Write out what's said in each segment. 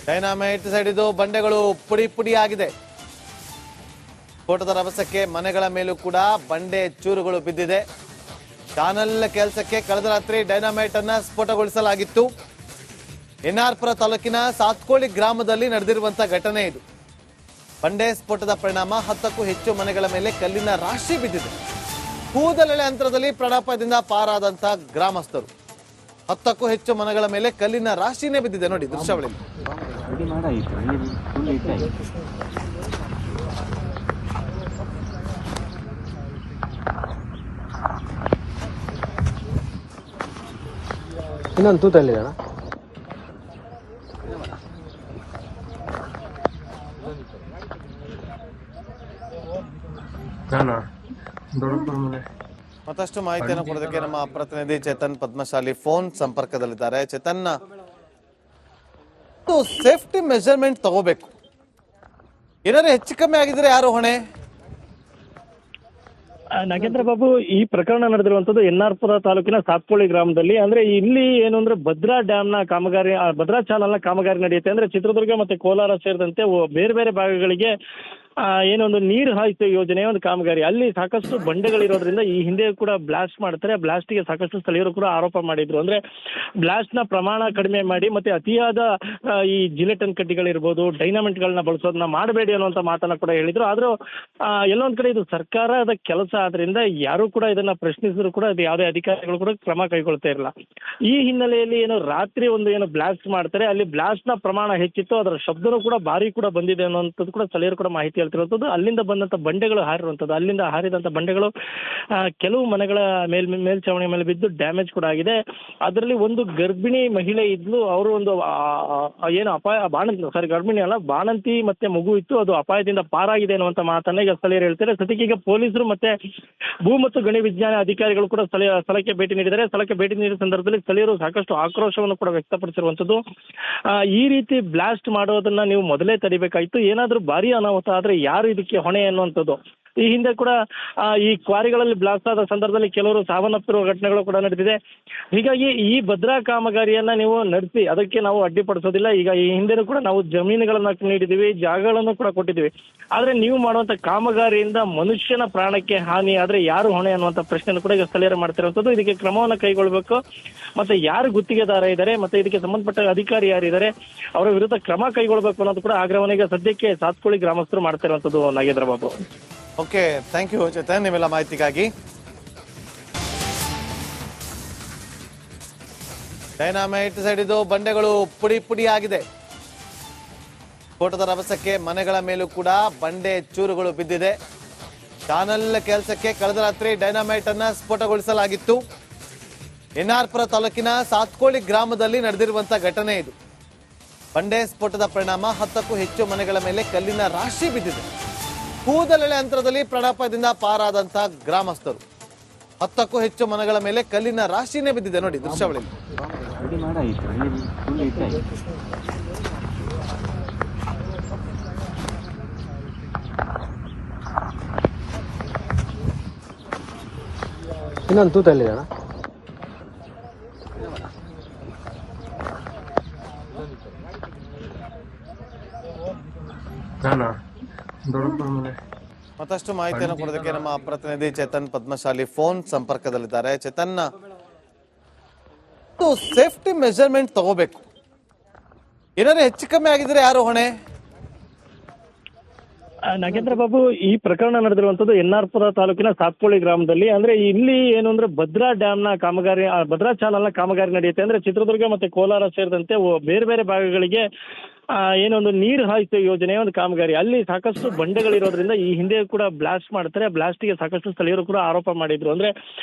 Dynamite ಸಿಡಿದು ಬಂಡೆಗಳು ಪುಡಿ ಪುಡಿ ಆಗಿದೆ. ಸ್ಫೋಟದ ರಭಸಕ್ಕೆ ಮನೆಗಳ ಮೇಲೂ ಕೂಡ ಬಂಡೆ ಚೂರುಗಳು ಬಿದ್ದಿದೆ. ಚಾನಲ್ ಕೆಲಸಕ್ಕೆ ಕಳೆದ ರಾತ್ರಿ ಡೈನಾಮೈಟ್ ಅನ್ನ ಸ್ಫೋಟಗೊಳಿಸಲಾಗಿತ್ತು. ಎನ್ಆರ್ಪುರ ತಾಲೂಕಿನ ಸಾತ್ಕೋಳಿ ಗ್ರಾಮದಲ್ಲಿ ನಡೆದಿರುವಂತಹ ಘಟನೆ ಇದು. ಬಂಡೆ ಸ್ಫೋಟದ ಪರಿಣಾಮ 10ಕ್ಕೂ ಹೆಚ್ಚು ಮನೆಗಳ ಮೇಲೆ ಕಲ್ಲಿನ ರಾಶಿ ಬಿದ್ದಿದೆ. ಕೂದಲೆಳೆ ಅಂತರದಲ್ಲಿ ಪ್ರಾಣಾಪಾಯದಿಂದ ಪಾರಾದಂತ ಗ್ರಾಮಸ್ಥರು. 10ಕ್ಕೂ ಹೆಚ್ಚು ಮನೆಗಳ ಮೇಲೆ ಕಲ್ಲಿನ ರಾಶಿನೇ ಬಿದ್ದಿದೆ. ನೋಡಿ ದೃಶ್ಯಾವಳಿ. ಇನ್ನೊಂದು ತೂತಲ್ಲಿದೆ ಅಣ್ಣ. ಮತ್ತಷ್ಟು ಮಾಹಿತಿಯನ್ನು ಕೊಡೋದಕ್ಕೆ ನಮ್ಮ ಪ್ರತಿನಿಧಿ ಚೇತನ್ ಪದ್ಮಶಾಲಿ ಫೋನ್ ಸಂಪರ್ಕದಲ್ಲಿದ್ದಾರೆ. ಚೇತನ್, ಸೇಫ್ಟಿ ಮೆಜರ್ಮೆಂಟ್ ತಗೋಬೇಕು, ಏನಾದ್ರು ಹೆಚ್ಚು ಕಮ್ಮಿ ಆಗಿದ್ರೆ ಯಾರು ಹೊಣೆ? ನಾಗೇಂದ್ರ ಬಾಬು, ಈ ಪ್ರಕರಣ ನಡೆದಿರುವಂತದ್ದು ಎನ್ಆರ್ಪುರ ತಾಲೂಕಿನ ಸಾತ್ಕೋಳಿ ಗ್ರಾಮದಲ್ಲಿ. ಅಂದ್ರೆ ಇಲ್ಲಿ ಏನು ಅಂದ್ರೆ ಭದ್ರಾ ಡ್ಯಾಮ್ ನ ಕಾಮಗಾರಿ, ಭದ್ರಾ ಚಾನಲ್ ನ ಕಾಮಗಾರಿ ನಡೆಯುತ್ತೆ. ಅಂದ್ರೆ ಚಿತ್ರದುರ್ಗ ಮತ್ತೆ ಕೋಲಾರ ಸೇರಿದಂತೆ ಬೇರೆ ಬೇರೆ ಭಾಗಗಳಿಗೆ ಏನೊಂದು ನೀರು ಹಾಯಿಸುವ ಯೋಜನೆಯ ಒಂದು ಕಾಮಗಾರಿ. ಅಲ್ಲಿ ಸಾಕಷ್ಟು ಬಂಡೆಗಳಿರೋದ್ರಿಂದ ಈ ಹಿಂದೆ ಕೂಡ ಬ್ಲಾಸ್ಟ್ ಮಾಡ್ತಾರೆ. ಬ್ಲಾಸ್ಟ್ ಗೆ ಸಾಕಷ್ಟು ಸ್ಥಳೀಯರು ಕೂಡ ಆರೋಪ ಮಾಡಿದ್ರು. ಅಂದ್ರೆ ಬ್ಲಾಸ್ಟ್ ನ ಪ್ರಮಾಣ ಕಡಿಮೆ ಮಾಡಿ ಮತ್ತೆ ಅತಿಯಾದ ಈ ಜಿಲೆಟನ್ ಕಡ್ಡಿಗಳಿರ್ಬೋದು, ಡೈನಾಮೆಂಟ್ ಗಳನ್ನ ಬಳಸೋದನ್ನ ಮಾಡಬೇಡಿ ಅನ್ನುವಂತ ಮಾತನ್ನ ಕೂಡ ಹೇಳಿದ್ರು. ಆದ್ರೂ ಎಲ್ಲೊಂದ್ ಕಡೆ ಇದು ಸರ್ಕಾರದ ಕೆಲಸ ಆದ್ರಿಂದ ಯಾರು ಕೂಡ ಇದನ್ನ ಪ್ರಶ್ನಿಸಿದ್ರು ಕೂಡ ಅದು ಯಾವುದೇ ಅಧಿಕಾರಿಗಳು ಕೂಡ ಕ್ರಮ ಕೈಗೊಳ್ತಾ ಇರಲ್ಲ. ಈ ಹಿನ್ನೆಲೆಯಲ್ಲಿ ಏನು ರಾತ್ರಿ ಒಂದು ಏನು ಬ್ಲಾಸ್ಟ್ ಮಾಡ್ತಾರೆ, ಅಲ್ಲಿ ಬ್ಲಾಸ್ಟ್ ನ ಪ್ರಮಾಣ ಹೆಚ್ಚಿತ್ತು, ಅದರ ಶಬ್ದನೂ ಕೂಡ ಭಾರಿ ಕೂಡ ಬಂದಿದೆ ಅನ್ನುವಂಥದ್ದು ಕೂಡ ಸ್ಥಳೀಯರು ಕೂಡ ಮಾಹಿತಿ ಹೇಳ್ತಿರುವಂಥದ್ದು. ಅಲ್ಲಿಂದ ಬಂದಂತ ಬಂಡೆಗಳು ಹಾರಿರುವಂಥದ್ದು, ಅಲ್ಲಿಂದ ಹಾರಿದಂತ ಬಂಡೆಗಳು ಕೆಲವು ಮನೆಗಳ ಮೇಲ್ಛಾವಣಿ ಮೇಲೆ ಬಿದ್ದು ಡ್ಯಾಮೇಜ್ ಕೂಡ ಆಗಿದೆ. ಅದರಲ್ಲಿ ಒಂದು ಗರ್ಭಿಣಿ ಮಹಿಳೆ ಇದ್ಲು. ಅವರು ಒಂದು ಏನು ಗರ್ಭಿಣಿ ಅಲ್ಲ, ಬಾಣಂತಿ ಮತ್ತೆ ಮಗು ಇತ್ತು, ಅದು ಅಪಾಯದಿಂದ ಪಾರಾಗಿದೆ ಅನ್ನುವಂತ ಮಾತನ್ನ ಈಗ ಸ್ಥಳೀಯರು ಹೇಳ್ತಾರೆ. ಸದ್ಯಕ್ಕೆ ಈಗ ಪೊಲೀಸರು ಮತ್ತೆ ಭೂ ಮತ್ತು ಗಣಿ ವಿಜ್ಞಾನ ಅಧಿಕಾರಿಗಳು ಕೂಡ ಸ್ಥಳಕ್ಕೆ ಭೇಟಿ ನೀಡಿದ್ದಾರೆ. ಸ್ಥಳಕ್ಕೆ ಭೇಟಿ ನೀಡಿದ ಸಂದರ್ಭದಲ್ಲಿ ಸ್ಥಳೀಯರು ಸಾಕಷ್ಟು ಆಕ್ರೋಶವನ್ನು ಕೂಡ ವ್ಯಕ್ತಪಡಿಸಿರುವಂತದ್ದು. ಈ ರೀತಿ ಬ್ಲಾಸ್ಟ್ ಮಾಡೋದನ್ನ ನೀವು ಮೊದಲೇ ತಡಿಬೇಕಾಯ್ತು. ಏನಾದ್ರೂ ಭಾರಿ ಅನಾಹುತ ಆದ್ರೆ ಯಾರು ಇದಕ್ಕೆ ಹೊಣೆ ಅನ್ನುವಂಥದ್ದು. ಈ ಹಿಂದೆ ಕೂಡ ಈ ಕ್ವಾರಿಗಳಲ್ಲಿ ಬ್ಲಾಸ್ಟ್ ಆದ ಸಂದರ್ಭದಲ್ಲಿ ಕೆಲವರು ಸಾವನ್ನಪ್ಪಿರುವ ಘಟನೆಗಳು ಕೂಡ ನಡೆದಿದೆ. ಹೀಗಾಗಿ ಈ ಭದ್ರಾ ಕಾಮಗಾರಿಯನ್ನ ನೀವು ನಡೆಸಿ, ಅದಕ್ಕೆ ನಾವು ಅಡ್ಡಿಪಡಿಸೋದಿಲ್ಲ. ಈಗ ಈ ಹಿಂದೆನೂ ಕೂಡ ನಾವು ಜಮೀನುಗಳನ್ನ ನೀಡಿದ್ದೀವಿ, ಜಾಗಗಳನ್ನು ಕೂಡ ಕೊಟ್ಟಿದ್ದೀವಿ. ಆದ್ರೆ ನೀವು ಮಾಡುವಂತ ಕಾಮಗಾರಿಯಿಂದ ಮನುಷ್ಯನ ಪ್ರಾಣಕ್ಕೆ ಹಾನಿ ಆದ್ರೆ ಯಾರು ಹೊಣೆ ಅನ್ನುವಂತ ಪ್ರಶ್ನೆಯನ್ನು ಕೂಡ ಈಗ ಸ್ಥಳೀಯರು ಮಾಡ್ತಿರುವಂತದ್ದು. ಇದಕ್ಕೆ ಕ್ರಮವನ್ನು ಕೈಗೊಳ್ಳಬೇಕು. ಮತ್ತೆ ಯಾರು ಗುತ್ತಿಗೆದಾರ ಇದ್ದಾರೆ, ಮತ್ತೆ ಇದಕ್ಕೆ ಸಂಬಂಧಪಟ್ಟ ಅಧಿಕಾರಿ ಯಾರಿದ್ದಾರೆ, ಅವರ ವಿರುದ್ಧ ಕ್ರಮ ಕೈಗೊಳ್ಳಬೇಕು ಅನ್ನೋದು ಕೂಡ ಆಗ್ರಹವನ್ನು ಈಗ ಸದ್ಯಕ್ಕೆ ಸಾತ್ಕೋಳಿ ಗ್ರಾಮಸ್ಥರು ಮಾಡ್ತಿರುವಂತದ್ದು. Nagendra Babu. Okay, thank you Chetan, ನಿಮ್ಮೆಲ್ಲ ಮಾಹಿತಿಗಾಗಿ. ಡೈನಾಮೈಟ್ ಸಿಡಿದು ಬಂಡೆಗಳು ಪುಡಿ ಪುಡಿ ಆಗಿದೆ. ಸ್ಫೋಟದ ರಭಸಕ್ಕೆ ಮನೆಗಳ ಮೇಲೂ ಕೂಡ ಬಂಡೆ ಚೂರುಗಳು ಬಿದ್ದಿದೆ. ಚಾನಲ್ ಕೆಲಸಕ್ಕೆ ಕಳೆದ ರಾತ್ರಿ ಡೈನಾಮೈಟ್ ಅನ್ನ ಸ್ಫೋಟಗೊಳಿಸಲಾಗಿತ್ತು. ಎನ್ಆರ್ಪುರ ತಾಲೂಕಿನ ಸಾತ್ಕೋಳಿ ಗ್ರಾಮದಲ್ಲಿ ನಡೆದಿರುವಂತಹ ಘಟನೆ ಇದು. ಬಂಡೆ ಸ್ಫೋಟದ ಪರಿಣಾಮ 10ಕ್ಕೂ ಹೆಚ್ಚು ಮನೆಗಳ ಮೇಲೆ ಕಲ್ಲಿನ ರಾಶಿ ಬಿದ್ದಿದೆ. ಕೂದಲೆಳೆ ಅಂತರದಲ್ಲಿ ಪ್ರಾಣಾಪಾಯದಿಂದ ಪಾರಾದಂತ ಗ್ರಾಮಸ್ಥರು. 10ಕ್ಕೂ ಹೆಚ್ಚು ಮನೆಗಳ ಮೇಲೆ ಕಲ್ಲಿನ ರಾಶಿನೇ ಬಿದ್ದಿದೆ. ನೋಡಿ ದೃಶ್ಯಾವಳಿ. ಇನ್ನೊಂದು ತೂತಲ್ಲಿದೆ ಅಣ್ಣ. ಮತ್ತಷ್ಟು ಮಾಹಿತಿಯನ್ನು ಕೊಡೋದಕ್ಕೆ ನಮ್ಮ ಪ್ರತಿನಿಧಿ ಚೇತನ್ ಪದ್ಮಶಾಲಿ ಫೋನ್ ಸಂಪರ್ಕದಲ್ಲಿದ್ದಾರೆ. ಚೇತನ್, ಸೇಫ್ಟಿ ಮೆಜರ್ಮೆಂಟ್ ತಗೋಬೇಕು, ಏನಾದ್ರು ಹೆಚ್ಚು ಕಮ್ಮಿ ಆಗಿದ್ರೆ ಯಾರು ಹೊಣೆ? ನಾಗೇಂದ್ರ ಬಾಬು, ಈ ಪ್ರಕರಣ ನಡೆದಿರುವಂತದ್ದು ಎನ್ಆರ್ಪುರ ತಾಲೂಕಿನ ಸಾತ್ಕೋಳಿ ಗ್ರಾಮದಲ್ಲಿ. ಅಂದ್ರೆ ಇಲ್ಲಿ ಏನು ಅಂದ್ರೆ ಭದ್ರಾ ಡ್ಯಾಮ್ ನ ಕಾಮಗಾರಿ, ಭದ್ರಾ ಚಾನಲ್ ನ ಕಾಮಗಾರಿ ನಡೆಯುತ್ತೆ. ಅಂದ್ರೆ ಚಿತ್ರದುರ್ಗ ಮತ್ತೆ ಕೋಲಾರ ಸೇರಿದಂತೆ ಬೇರೆ ಬೇರೆ ಭಾಗಗಳಿಗೆ ಏನೊಂದು ನೀರು ಹಾಯಿಸುವ ಯೋಜನೆಯ ಒಂದು ಕಾಮಗಾರಿ. ಅಲ್ಲಿ ಸಾಕಷ್ಟು ಬಂಡೆಗಳಿರೋದ್ರಿಂದ ಈ ಹಿಂದೆ ಕೂಡ ಬ್ಲಾಸ್ಟ್ ಮಾಡ್ತಾರೆ. ಬ್ಲಾಸ್ಟ್ ಗೆ ಸಾಕಷ್ಟು ಸ್ಥಳೀಯರು ಕೂಡ ಆರೋಪ ಮಾಡಿದ್ರು. ಅಂದ್ರೆ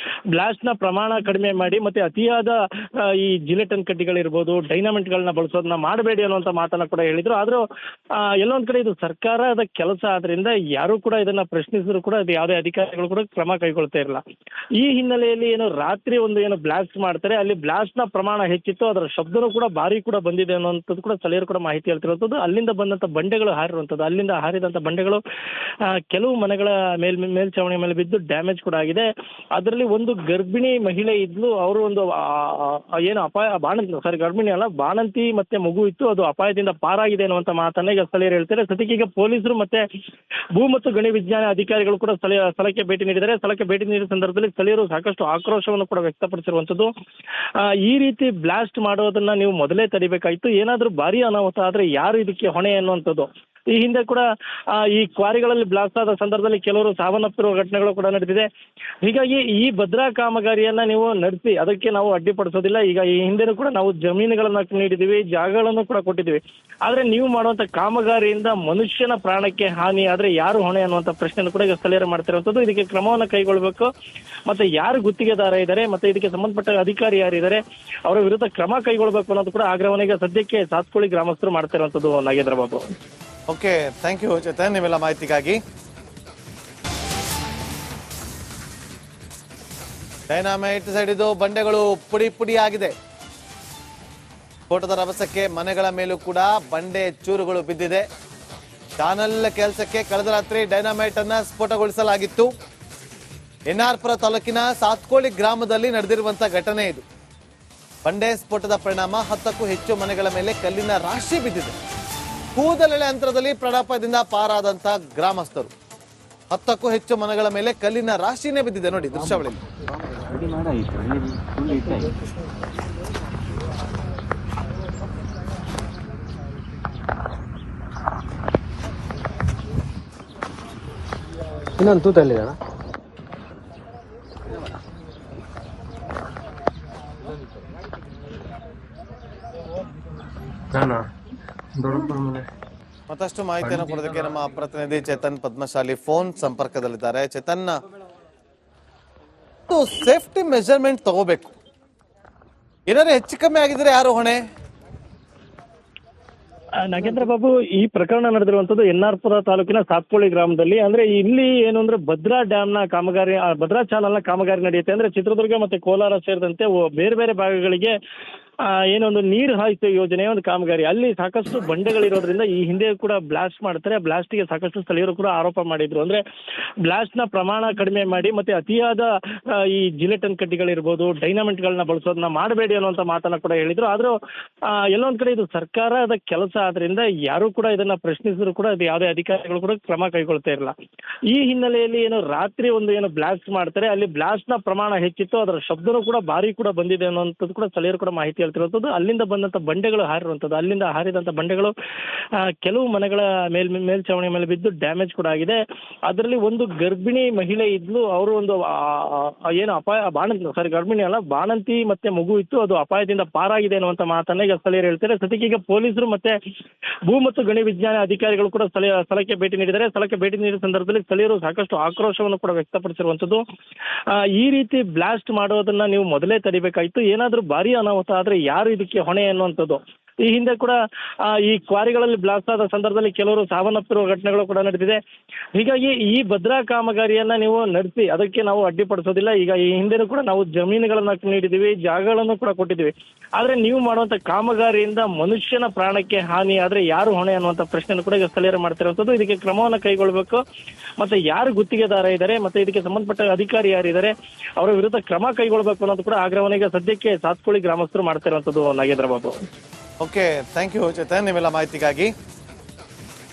ಬ್ಲಾಸ್ಟ್ ನ ಪ್ರಮಾಣ ಕಡಿಮೆ ಮಾಡಿ ಮತ್ತೆ ಅತಿಯಾದ ಈ ಜಿಲೆಟನ್ ಕಡ್ಡಿಗಳಿರ್ಬೋದು, ಡೈನಾಮೆಂಟ್ ಗಳನ್ನ ಬಳಸೋದನ್ನ ಮಾಡಬೇಡಿ ಅನ್ನುವಂತ ಮಾತನ್ನ ಕೂಡ ಹೇಳಿದ್ರು. ಆದ್ರೂ ಎಲ್ಲೊಂದ್ ಕಡೆ ಇದು ಸರ್ಕಾರದ ಕೆಲಸ ಆದ್ರಿಂದ ಯಾರು ಕೂಡ ಇದನ್ನ ಪ್ರಶ್ನಿಸಿದ್ರು ಕೂಡ ಅದು ಯಾವುದೇ ಅಧಿಕಾರಿಗಳು ಕೂಡ ಕ್ರಮ ಕೈಗೊಳ್ತಾ ಇರಲ್ಲ. ಈ ಹಿನ್ನೆಲೆಯಲ್ಲಿ ಏನು ರಾತ್ರಿ ಒಂದು ಏನು ಬ್ಲಾಸ್ಟ್ ಮಾಡ್ತಾರೆ, ಅಲ್ಲಿ ಬ್ಲಾಸ್ಟ್ ನ ಪ್ರಮಾಣ ಹೆಚ್ಚಿತ್ತು, ಅದರ ಶಬ್ದನೂ ಕೂಡ ಭಾರಿ ಕೂಡ ಬಂದಿದೆ ಅನ್ನುವಂಥದ್ದು ಕೂಡ ಸ್ಥಳೀಯರು ಕೂಡ ಮಾಹಿತಿ ಹೇಳ್ತಿರುವಂತದ್ದು. ಅಲ್ಲಿಂದ ಬಂದಂತ ಬಂಡೆಗಳು ಹಾರಿರುವಂತದ್ದು, ಅಲ್ಲಿಂದ ಹಾರಿದಂತ ಬಂಡೆಗಳು ಕೆಲವು ಮನೆಗಳ ಮೇಲ್ಛಾವಣಿ ಮೇಲೆ ಬಿದ್ದು ಡ್ಯಾಮೇಜ್ ಕೂಡ ಆಗಿದೆ. ಅದರಲ್ಲಿ ಒಂದು ಗರ್ಭಿಣಿ ಮಹಿಳೆ ಇದ್ಲು, ಅವರು ಒಂದು ಏನು ಗರ್ಭಿಣಿ ಅಲ್ಲ, ಬಾಣಂತಿ ಮತ್ತೆ ಮಗು ಇತ್ತು, ಅದು ಅಪಾಯದಿಂದ ಪಾರಾಗಿದೆ ಅನ್ನುವಂತ ಮಾತನ್ನ ಈಗ ಸ್ಥಳೀಯರು ಹೇಳ್ತಾರೆ. ಸದ್ಯಕ್ಕೆ ಈಗ ಪೊಲೀಸರು ಮತ್ತೆ ಭೂ ಮತ್ತು ಗಣಿ ವಿಜ್ಞಾನ ಅಧಿಕಾರಿಗಳು ಕೂಡ ಸ್ಥಳಕ್ಕೆ ಭೇಟಿ ನೀಡಿದ್ದಾರೆ. ಸ್ಥಳಕ್ಕೆ ಭೇಟಿ ನೀಡಿದ ಸಂದರ್ಭದಲ್ಲಿ ಸ್ಥಳೀಯರು ಸಾಕಷ್ಟು ಆಕ್ರೋಶವನ್ನು ಕೂಡ ವ್ಯಕ್ತಪಡಿಸಿರುವಂತದ್ದು. ಈ ರೀತಿ ಬ್ಲಾಸ್ಟ್ ಮಾಡೋದನ್ನ ನೀವು ಮೊದಲೇ ತಡಿಬೇಕಾಯ್ತು. ಏನಾದ್ರೂ ಭಾರಿ ಅನಾಹುತ ಆದ್ರೆ ಯಾರು ಇದಕ್ಕೆ ಹೊಣೆ ಅನ್ನುವಂಥದ್ದು. ಈ ಹಿಂದೆ ಕೂಡ ಈ ಕ್ವಾರಿಗಳಲ್ಲಿ ಬ್ಲಾಸ್ಟ್ ಆದ ಸಂದರ್ಭದಲ್ಲಿ ಕೆಲವರು ಸಾವನ್ನಪ್ಪಿರುವ ಘಟನೆಗಳು ಕೂಡ ನಡೆದಿದೆ. ಹೀಗಾಗಿ ಈ ಭದ್ರಾ ಕಾಮಗಾರಿಯನ್ನ ನೀವು ನಡೆಸಿ, ಅದಕ್ಕೆ ನಾವು ಅಡ್ಡಿಪಡಿಸೋದಿಲ್ಲ. ಈಗ ಈ ಹಿಂದೆನೂ ಕೂಡ ನಾವು ಜಮೀನುಗಳನ್ನ ನೀಡಿದೀವಿ, ಜಾಗಗಳನ್ನು ಕೂಡ ಕೊಟ್ಟಿದ್ದೀವಿ. ಆದ್ರೆ ನೀವು ಮಾಡುವಂತ ಕಾಮಗಾರಿಯಿಂದ ಮನುಷ್ಯನ ಪ್ರಾಣಕ್ಕೆ ಹಾನಿ ಆದ್ರೆ ಯಾರು ಹೊಣೆ ಅನ್ನುವಂತ ಪ್ರಶ್ನೆಯನ್ನು ಕೂಡ ಈಗ ಸ್ಥಳೀಯರು ಮಾಡ್ತಿರುವಂತದ್ದು. ಇದಕ್ಕೆ ಕ್ರಮವನ್ನು ಕೈಗೊಳ್ಳಬೇಕು. ಮತ್ತೆ ಯಾರು ಗುತ್ತಿಗೆದಾರ ಇದ್ದಾರೆ, ಮತ್ತೆ ಇದಕ್ಕೆ ಸಂಬಂಧಪಟ್ಟ ಅಧಿಕಾರಿ ಯಾರಿದ್ದಾರೆ, ಅವರ ವಿರುದ್ಧ ಕ್ರಮ ಕೈಗೊಳ್ಳಬೇಕು ಅನ್ನೋದು ಕೂಡ ಆಗ್ರಹವನ್ನು ಈಗ ಸದ್ಯಕ್ಕೆ ಸಾತ್ಕೋಳಿ ಗ್ರಾಮಸ್ಥರು ಮಾಡ್ತಿರುವಂತದ್ದು. Nagendra Babu. Okay, thank you Chetan, ನಿಮ್ಮೆಲ್ಲ ಮಾಹಿತಿಗಾಗಿ. ಡೈನಾಮೈಟ್ ಸಿಡಿದು ಬಂಡೆಗಳು ಪುಡಿ ಪುಡಿ ಆಗಿದೆ. ಸ್ಫೋಟದ ರಭಸಕ್ಕೆ ಮನೆಗಳ ಮೇಲೂ ಕೂಡ ಬಂಡೆ ಚೂರುಗಳು ಬಿದ್ದಿದೆ. ಚಾನಲ್ ಕೆಲಸಕ್ಕೆ ಕಳೆದ ರಾತ್ರಿ ಡೈನಾಮೈಟ್ ಅನ್ನ ಸ್ಫೋಟಗೊಳಿಸಲಾಗಿತ್ತು. ಎನ್ಆರ್ಪುರ ತಾಲೂಕಿನ ಸಾತ್ಕೋಳಿ ಗ್ರಾಮದಲ್ಲಿ ನಡೆದಿರುವಂತಹ ಘಟನೆ ಇದು. ಬಂಡೆ ಸ್ಫೋಟದ ಪರಿಣಾಮ 10ಕ್ಕೂ ಹೆಚ್ಚು ಮನೆಗಳ ಮೇಲೆ ಕಲ್ಲಿನ ರಾಶಿ ಬಿದ್ದಿದೆ. ಕೂದಲೆಳೆ ಅಂತರದಲ್ಲಿ ಪ್ರಲಾಪದಿಂದ ಪಾರಾದಂತಹ ಗ್ರಾಮಸ್ಥರು. 10ಕ್ಕೂ ಹೆಚ್ಚು ಮನೆಗಳ ಮೇಲೆ ಕಲ್ಲಿನ ರಾಶಿನೇ ಬಿದ್ದಿದೆ. ನೋಡಿ ದೃಶ್ಯಾವಳಿ. ಇನ್ನೊಂದು ತೂತಲ್ಲಿದೆ ಮತ್ತಷ್ಟು ಮಾಹಿತಿಯನ್ನು ಕೊಡೋದಕ್ಕೆ ನಮ್ಮ ಪ್ರತಿನಿಧಿ ಚೇತನ್ ಪದ್ಮಶಾಲಿ ಫೋನ್ ಸಂಪರ್ಕದಲ್ಲಿದ್ದಾರೆ. ಚೇತನ್, ಸೇಫ್ಟಿ ಮೆಜರ್ಮೆಂಟ್ ತಗೋಬೇಕು, ಏನಾದ್ರು ಹೆಚ್ಚು ಕಮ್ಮಿ ಆಗಿದ್ರೆ ಯಾರು ಹೊಣೆ? ನಾಗೇಂದ್ರ ಬಾಬು, ಈ ಪ್ರಕರಣ ನಡೆದಿರುವಂತದ್ದು ಎನ್ಆರ್ಪುರ ತಾಲೂಕಿನ ಸಾತ್ಕೋಳಿ ಗ್ರಾಮದಲ್ಲಿ. ಅಂದ್ರೆ ಇಲ್ಲಿ ಏನು ಅಂದ್ರೆ ಭದ್ರಾ ಡ್ಯಾಮ್ನ ಕಾಮಗಾರಿ, ಭದ್ರಾ ಚಾನಲ್ನ ಕಾಮಗಾರಿ ನಡೆಯುತ್ತೆ. ಅಂದ್ರೆ ಚಿತ್ರದುರ್ಗ ಮತ್ತೆ ಕೋಲಾರ ಸೇರಿದಂತೆ ಬೇರೆ ಬೇರೆ ಭಾಗಗಳಿಗೆ ಏನೊಂದು ನೀರು ಹಾಯಿಸುವ ಯೋಜನೆಯ ಒಂದು ಕಾಮಗಾರಿ. ಅಲ್ಲಿ ಸಾಕಷ್ಟು ಬಂಡೆಗಳಿರೋದ್ರಿಂದ ಈ ಹಿಂದೆ ಕೂಡ ಬ್ಲಾಸ್ಟ್ ಮಾಡ್ತಾರೆ. ಬ್ಲಾಸ್ಟ್ಗೆ ಸಾಕಷ್ಟು ಸ್ಥಳೀಯರು ಕೂಡ ಆರೋಪ ಮಾಡಿದ್ರು. ಅಂದ್ರೆ ಬ್ಲಾಸ್ಟ್ ನ ಪ್ರಮಾಣ ಕಡಿಮೆ ಮಾಡಿ ಮತ್ತೆ ಅತಿಯಾದ ಈ ಜಿಲೆಟನ್ ಕಡ್ಡಿಗಳಿರ್ಬೋದು, ಡೈನಾಮೆಂಟ್ ಗಳನ್ನ ಬಳಸೋದನ್ನ ಮಾಡಬೇಡಿ ಅನ್ನುವಂತ ಮಾತನ್ನ ಕೂಡ ಹೇಳಿದ್ರು. ಆದ್ರೂ ಎಲ್ಲೊಂದ್ ಕಡೆ ಇದು ಸರ್ಕಾರದ ಕೆಲಸ ಆದ್ರಿಂದ ಯಾರು ಕೂಡ ಇದನ್ನ ಪ್ರಶ್ನಿಸಿದ್ರು ಕೂಡ ಅದು ಯಾವುದೇ ಅಧಿಕಾರಿಗಳು ಕೂಡ ಕ್ರಮ ಕೈಗೊಳ್ತಾ ಇರಲ್ಲ. ಈ ಹಿನ್ನೆಲೆಯಲ್ಲಿ ಏನು ರಾತ್ರಿ ಒಂದು ಏನು ಬ್ಲಾಸ್ಟ್ ಮಾಡ್ತಾರೆ, ಅಲ್ಲಿ ಬ್ಲಾಸ್ಟ್ ನ ಪ್ರಮಾಣ ಹೆಚ್ಚಿತ್ತು, ಅದರ ಶಬ್ದನೂ ಕೂಡ ಭಾರಿ ಕೂಡ ಬಂದಿದೆ ಅನ್ನುವಂಥದ್ದು ಕೂಡ ಸ್ಥಳೀಯರು ಕೂಡ ಮಾಹಿತಿ ಹೇಳ್ತಿರುವಂತದ್ದು. ಅಲ್ಲಿಂದ ಬಂದಂತ ಬಂಡೆಗಳು ಹಾರಿರುವಂತದ್ದು, ಅಲ್ಲಿಂದ ಹಾರಿದಂತ ಬಂಡೆಗಳು ಕೆಲವು ಮನೆಗಳ ಮೇಲ್ಛಾವಣಿ ಮೇಲೆ ಬಿದ್ದು ಡ್ಯಾಮೇಜ್ ಕೂಡ ಆಗಿದೆ. ಅದರಲ್ಲಿ ಒಂದು ಗರ್ಭಿಣಿ ಮಹಿಳೆ ಇದ್ಲು, ಅವರು ಒಂದು ಏನು ಗರ್ಭಿಣಿ ಅಲ್ಲ, ಬಾಣಂತಿ ಮತ್ತೆ ಮಗು ಇತ್ತು, ಅದು ಅಪಾಯದಿಂದ ಪಾರಾಗಿದೆ ಅನ್ನುವಂತ ಮಾತನ್ನ ಈಗ ಸ್ಥಳೀಯರು ಹೇಳ್ತಾರೆ. ಸದ್ಯಕ್ಕೆ ಈಗ ಪೊಲೀಸರು ಮತ್ತೆ ಭೂ ಮತ್ತು ಗಣಿ ವಿಜ್ಞಾನ ಅಧಿಕಾರಿಗಳು ಕೂಡ ಸ್ಥಳಕ್ಕೆ ಭೇಟಿ ನೀಡಿದ್ದಾರೆ. ಸ್ಥಳಕ್ಕೆ ಭೇಟಿ ನೀಡಿದ ಸಂದರ್ಭದಲ್ಲಿ ಸ್ಥಳೀಯರು ಸಾಕಷ್ಟು ಆಕ್ರೋಶವನ್ನು ಕೂಡ ವ್ಯಕ್ತಪಡಿಸಿರುವಂತದ್ದು. ಈ ರೀತಿ ಬ್ಲಾಸ್ಟ್ ಮಾಡೋದನ್ನ ನೀವು ಮೊದಲೇ ತಡಿಬೇಕಾಯ್ತು. ಏನಾದ್ರೂ ಭಾರಿ ಅನಾಹುತ ಆದ್ರೆ ಯಾರು ಇದಕ್ಕೆ ಹೊಣೆ ಅನ್ನುವಂಥದ್ದು. ಈ ಹಿಂದೆ ಕೂಡ ಈ ಕ್ವಾರಿಗಳಲ್ಲಿ ಬ್ಲಾಸ್ಟ್ ಆದ ಸಂದರ್ಭದಲ್ಲಿ ಕೆಲವರು ಸಾವನ್ನಪ್ಪಿರುವ ಘಟನೆಗಳು ಕೂಡ ನಡೆದಿದೆ. ಹೀಗಾಗಿ ಈ ಭದ್ರಾ ಕಾಮಗಾರಿಯನ್ನ ನೀವು ನಡೆಸಿ, ಅದಕ್ಕೆ ನಾವು ಅಡ್ಡಿಪಡಿಸೋದಿಲ್ಲ. ಈಗ ಈ ಹಿಂದೆನೂ ಕೂಡ ನಾವು ಜಮೀನುಗಳನ್ನ ನೀಡಿದೀವಿ, ಜಾಗಗಳನ್ನು ಕೂಡ ಕೊಟ್ಟಿದ್ದೀವಿ. ಆದ್ರೆ ನೀವು ಮಾಡುವಂತ ಕಾಮಗಾರಿಯಿಂದ ಮನುಷ್ಯನ ಪ್ರಾಣಕ್ಕೆ ಹಾನಿ ಆದ್ರೆ ಯಾರು ಹೊಣೆ ಅನ್ನುವಂತ ಪ್ರಶ್ನೆಯನ್ನು ಕೂಡ ಈಗ ಸ್ಥಳೀಯರು ಮಾಡ್ತಿರುವಂತದ್ದು. ಇದಕ್ಕೆ ಕ್ರಮವನ್ನು ಕೈಗೊಳ್ಳಬೇಕು. ಮತ್ತೆ ಯಾರು ಗುತ್ತಿಗೆದಾರ ಇದ್ದಾರೆ, ಮತ್ತೆ ಇದಕ್ಕೆ ಸಂಬಂಧಪಟ್ಟ ಅಧಿಕಾರಿ ಯಾರಿದ್ದಾರೆ, ಅವರ ವಿರುದ್ಧ ಕ್ರಮ ಕೈಗೊಳ್ಳಬೇಕು ಅನ್ನೋದು ಕೂಡ ಆಗ್ರಹವನ್ನು ಈಗ ಸದ್ಯಕ್ಕೆ ಸಾತ್ಕೋಳಿ ಗ್ರಾಮಸ್ಥರು ಮಾಡ್ತಿರುವಂತದ್ದು. Nagendra Babu. Okay, thank you Chetan, ನಿಮ್ಮೆಲ್ಲ ಮಾಹಿತಿಗಾಗಿ.